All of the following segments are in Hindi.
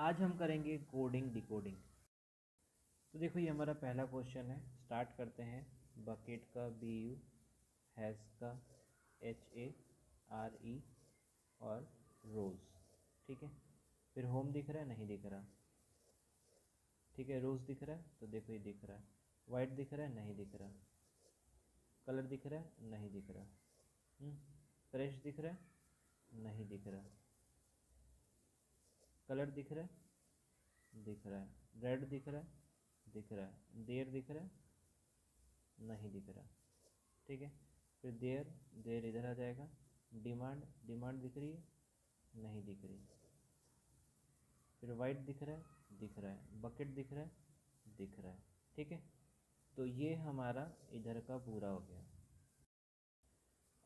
आज हम करेंगे कोडिंग डिकोडिंग। तो देखो ये हमारा पहला क्वेश्चन है। स्टार्ट करते हैं। बकेट का BU, हैज़ का HARE और रोज़। ठीक है, फिर होम दिख रहा है, नहीं दिख रहा। ठीक है, रोज़ दिख रहा है, तो देखो ये दिख रहा है। वाइट दिख रहा है, नहीं दिख रहा। कलर दिख रहा है, नहीं दिख रहा। फ्रेश दिख रहा है, नहीं दिख रहा। कलर दिख रहा है, दिख रहा है। रेड दिख रहा है, दिख रहा है। देर दिख रहा है, नहीं दिख रहा। ठीक है, फिर देर, देर इधर आ जाएगा। डिमांड, डिमांड दिख रही है, नहीं दिख रही। फिर वाइट दिख रहा है, दिख रहा है। बकेट दिख रहा है, दिख रहा है। ठीक है, तो ये हमारा इधर का पूरा हो गया।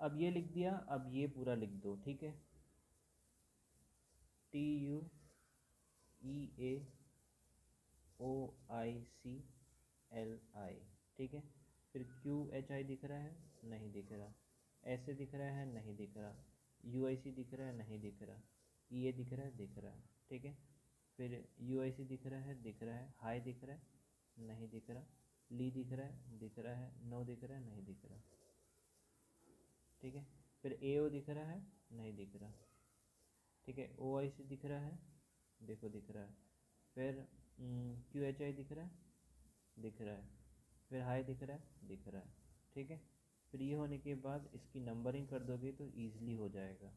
अब ये लिख दिया, अब ये पूरा लिख दो। ठीक है, TUEAOICLI। ठीक है, फिर QHI दिख रहा है, नहीं दिख रहा। ऐसे दिख रहा है, नहीं दिख रहा। UIC दिख रहा है, नहीं दिख रहा। EA दिख रहा है, दिख रहा है। ठीक है, फिर UIC दिख रहा है, दिख रहा है। हाई दिख रहा है, नहीं दिख रहा। ली दिख रहा है, दिख रहा है। नो दिख रहा है, नहीं दिख रहा। ठीक है, फिर AO दिख रहा है, नहीं दिख रहा। ठीक है, OIC दिख रहा है, देखो दिख रहा है। फिर QHI दिख रहा है, दिख रहा है। फिर हाई दिख रहा है, दिख रहा है। ठीक है, फिर ये होने के बाद इसकी नंबरिंग कर दोगे तो ईजिली हो जाएगा।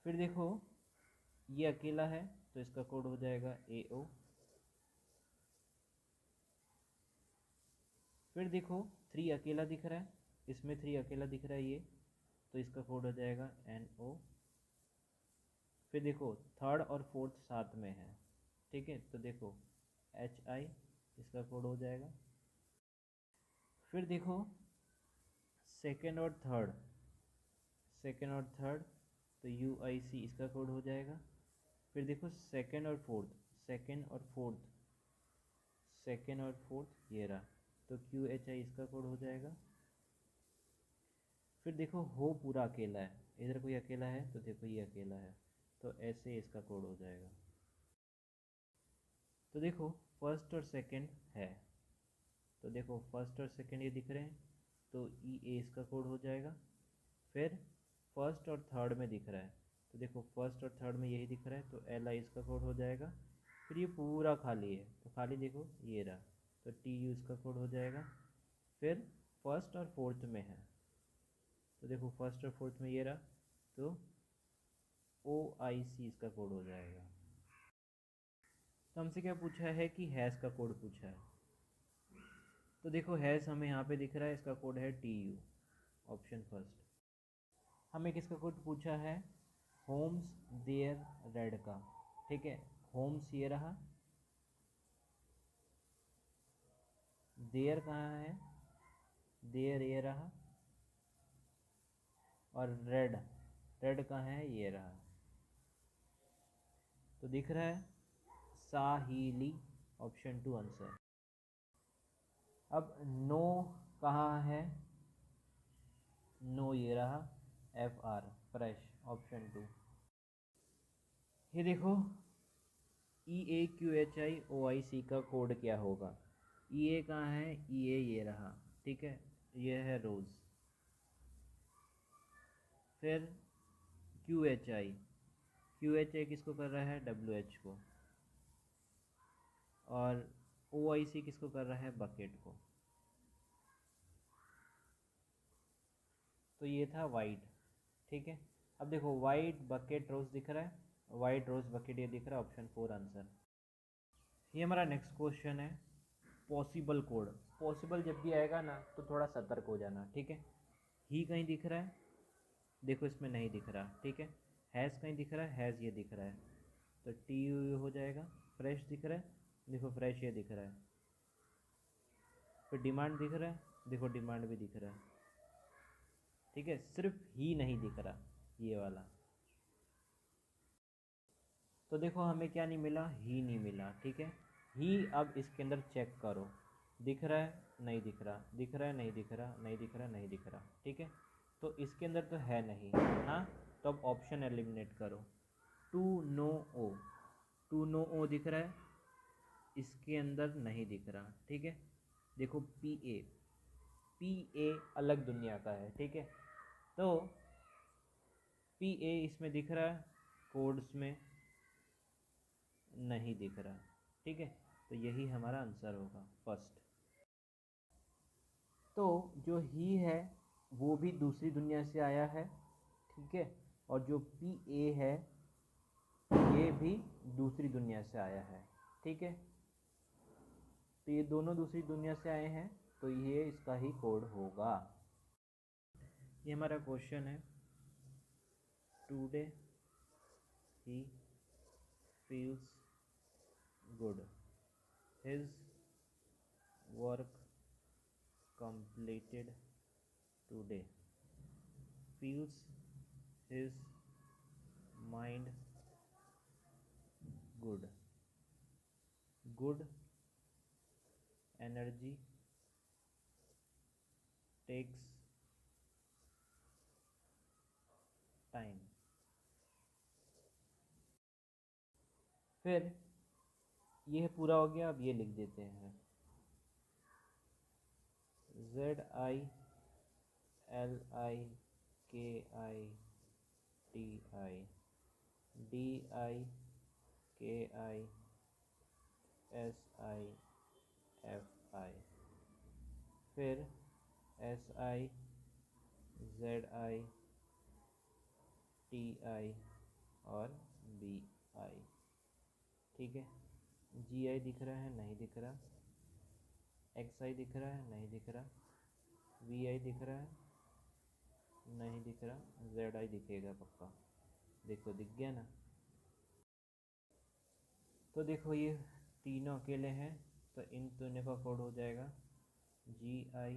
फिर देखो ये अकेला है तो इसका कोड हो जाएगा AO। फिर देखो 3 अकेला दिख रहा है, इसमें 3 अकेला दिख रहा है ये, तो इसका कोड हो जाएगा NO। फिर देखो थर्ड और फोर्थ साथ में है। ठीक है, तो देखो HI, इसका कोड हो जाएगा। फिर देखो सेकेंड और थर्ड, सेकेंड और थर्ड, तो UIC इसका कोड हो जाएगा। फिर देखो सेकेंड और फोर्थ, सेकेंड और फोर्थ, सेकेंड और फोर्थ ये रहा, तो QHI इसका कोड हो जाएगा। फिर देखो हो पूरा अकेला है, इधर कोई अकेला है तो देखो ये अकेला है, तो ऐसे इसका कोड हो जाएगा। तो देखो फर्स्ट और सेकंड है, तो देखो फर्स्ट और सेकंड ये दिख रहे हैं, तो EA इसका कोड हो जाएगा। फिर फर्स्ट और थर्ड में दिख रहा है, तो देखो फर्स्ट और थर्ड में यही दिख रहा है, तो LI इसका कोड हो जाएगा। फिर ये पूरा खाली है, तो खाली देखो ये रहा, तो TU इसका कोड हो जाएगा। फिर फर्स्ट और फोर्थ में है, तो देखो फर्स्ट और फोर्थ में ये रहा, तो OIC इसका कोड हो जाएगा। तो हमसे क्या पूछा है कि हैज़ का कोड पूछा है। तो देखो हैज़ हमें यहाँ पे दिख रहा है, इसका कोड है TU, ऑप्शन फर्स्ट। हमें किसका कोड पूछा है, होम्स देयर रेड का। ठीक है, होम्स ये रहा, देयर कहाँ है, देयर ये रहा, और रेड, रेड कहाँ है, ये रहा। तो दिख रहा है साहिली, ऑप्शन 2 आंसर। अब नो कहाँ है, नो ये रहा, FR फ्रेश, ऑप्शन 2। ये देखो EAQHIOIC का कोड क्या होगा। EA कहाँ है, EA ये रहा। ठीक है, ये है रोज़। फिर QHI किसको कर रहा है, WH को। और OIC किसको कर रहा है, बकेट को। तो ये था वाइट। ठीक है, अब देखो वाइट बकेट रोज़ दिख रहा है, वाइट रोज़ बकेट ये दिख रहा है, ऑप्शन 4 आंसर। ये हमारा नेक्स्ट क्वेश्चन है, पॉसिबल कोड। पॉसिबल जब भी आएगा ना तो थोड़ा सतर्क हो जाना। ठीक है, ही कहीं दिख रहा है, देखो इसमें नहीं दिख रहा। ठीक है, हैज़ कहीं दिख रहा है, हैज़ ये दिख रहा है, तो TU हो जाएगा। फ्रेश दिख रहा है, देखो फ्रेश ये दिख रहा है। फिर डिमांड दिख रहा है, देखो डिमांड भी दिख रहा है। ठीक है, सिर्फ ही नहीं दिख रहा, ये वाला। तो देखो हमें क्या नहीं मिला, ही नहीं मिला। ठीक है, ही अब इसके अंदर चेक करो, दिख रहा है, नहीं दिख रहा, दिख रहा है, नहीं दिख रहा, नहीं दिख रहा, नहीं दिख रहा। ठीक है, तो इसके अंदर तो है नहीं। हाँ, तो अब ऑप्शन एलिमिनेट करो। 2NO O, 2NO O दिख रहा है, इसके अंदर नहीं दिख रहा। ठीक है, देखो PA अलग दुनिया का है। ठीक है, तो PA इसमें दिख रहा है, कोड्स में नहीं दिख रहा। ठीक है, तो यही हमारा आंसर होगा फर्स्ट। तो जो ही है वो भी दूसरी दुनिया से आया है। ठीक है, और जो PA है ये भी दूसरी दुनिया से आया है। ठीक है, तो ये दोनों दूसरी दुनिया से आए हैं, तो ये इसका ही कोड होगा। ये हमारा क्वेश्चन है, today he feels good, his work completed today, feels his mind good, good energy takes time। फिर ये पूरा हो गया, अब ये लिख देते हैं, ZILIKITI, फिर SIZITI और BI। ठीक है, GI दिख रहा है, नहीं दिख रहा, XI दिख रहा है, नहीं दिख रहा, VI दिख रहा है, नहीं दिख रहा, ZI दिखेगा पक्का। देखो दिख गया ना। तो देखो ये तीनों अकेले हैं, तो इन तीनों का कोड हो जाएगा GI,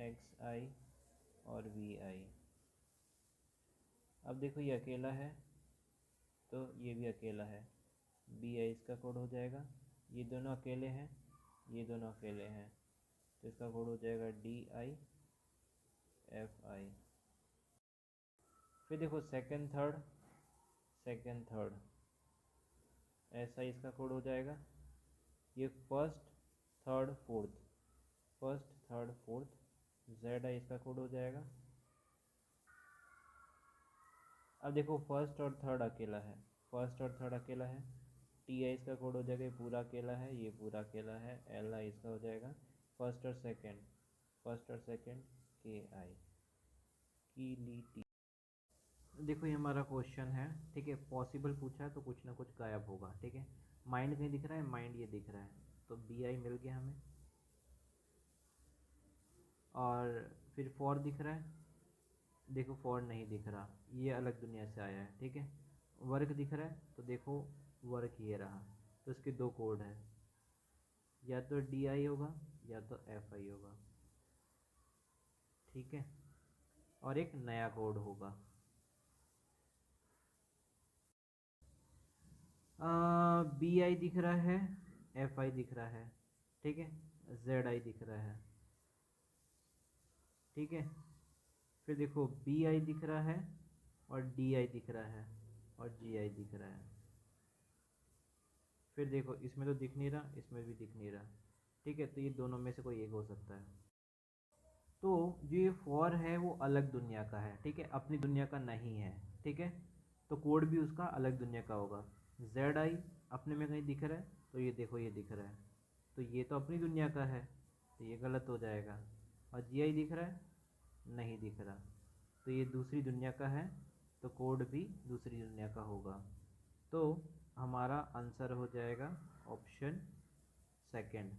XI और VI। अब देखो ये अकेला है, तो ये भी अकेला है, BI इसका कोड हो जाएगा। ये दोनों अकेले हैं, ये दोनों अकेले हैं, तो इसका कोड हो जाएगा DI FI। फिर देखो सेकंड थर्ड SI इसका कोड हो जाएगा। ये फर्स्ट थर्ड फोर्थ ZI इसका कोड हो जाएगा। अब देखो फर्स्ट और थर्ड अकेला है, TI इसका कोड हो जाएगा, ये पूरा अकेला है, ये पूरा अकेला है, LI इसका हो जाएगा फर्स्ट और सेकंड KI की ली। देखो ये हमारा क्वेश्चन है। ठीक है, पॉसिबल पूछा है तो कुछ ना कुछ गायब होगा। ठीक है, माइंड कहीं दिख रहा है, माइंड ये दिख रहा है, तो BI मिल गया हमें। और फिर फॉर दिख रहा है, देखो फॉर नहीं दिख रहा, ये अलग दुनिया से आया है। ठीक है, वर्क दिख रहा है, तो देखो वर्क ये रहा, तो इसके दो कोड हैं, या तो DI होगा या तो FI होगा। ठीक है, और एक नया कोड होगा। BI दिख रहा है, FI दिख रहा है। ठीक है, ZI दिख रहा है। ठीक है, फिर देखो BI दिख रहा है और DI दिख रहा है और GI दिख रहा है। फिर देखो इसमें तो दिख नहीं रहा, इसमें भी दिख नहीं रहा। ठीक है, तो ये दोनों में से कोई एक हो सकता है। तो जो ये फॉर है वो अलग दुनिया का है। ठीक है, अपनी दुनिया का नहीं है। ठीक है, तो कोड भी उसका अलग दुनिया का होगा। ZI अपने में कहीं दिख रहा है, तो ये देखो ये दिख रहा है, तो ये तो अपनी दुनिया का है, तो ये गलत हो जाएगा। और GI दिख रहा है, नहीं दिख रहा, तो ये दूसरी दुनिया का है, तो कोड भी दूसरी दुनिया का होगा। तो हमारा आंसर हो जाएगा ऑप्शन सेकंड।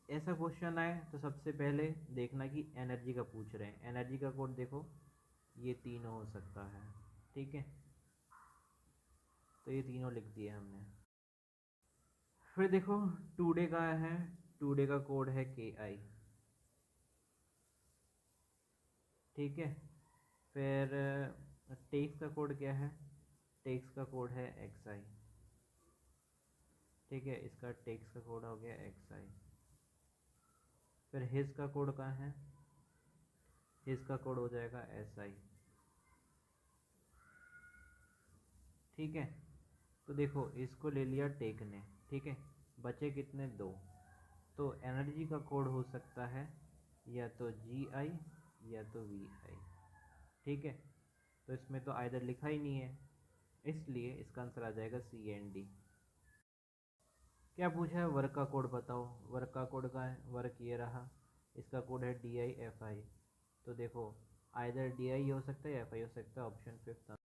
ऐसा क्वेश्चन आए तो सबसे पहले देखना कि एनर्जी का पूछ रहे हैं। एनर्जी का कोड देखो, ये तीनों हो सकता है। ठीक है, तो ये तीनों लिख दिए हमने। फिर देखो टुडे का है, टुडे का कोड है KI। ठीक है, फिर टेक्स का कोड क्या है, टेक्स का कोड है XI। ठीक है, इसका टेक्स का कोड हो गया XI। फिर हिज का कोड कहाँ है, इसका कोड हो जाएगा SI। ठीक है, तो देखो इसको ले लिया टेक ने, ठीक है, बचे कितने, 2। तो एनर्जी का कोड हो सकता है या तो GI या तो VI। ठीक है, तो इसमें तो आइदर लिखा ही नहीं है, इसलिए इसका आंसर आ जाएगा CND। क्या पूछा है, वर्क का कोड बताओ। वर्क का कोड का है, वर्क ये रहा, इसका कोड है DIFI। तो देखो आइदर DI हो सकता है या FI हो सकता है, ऑप्शन 5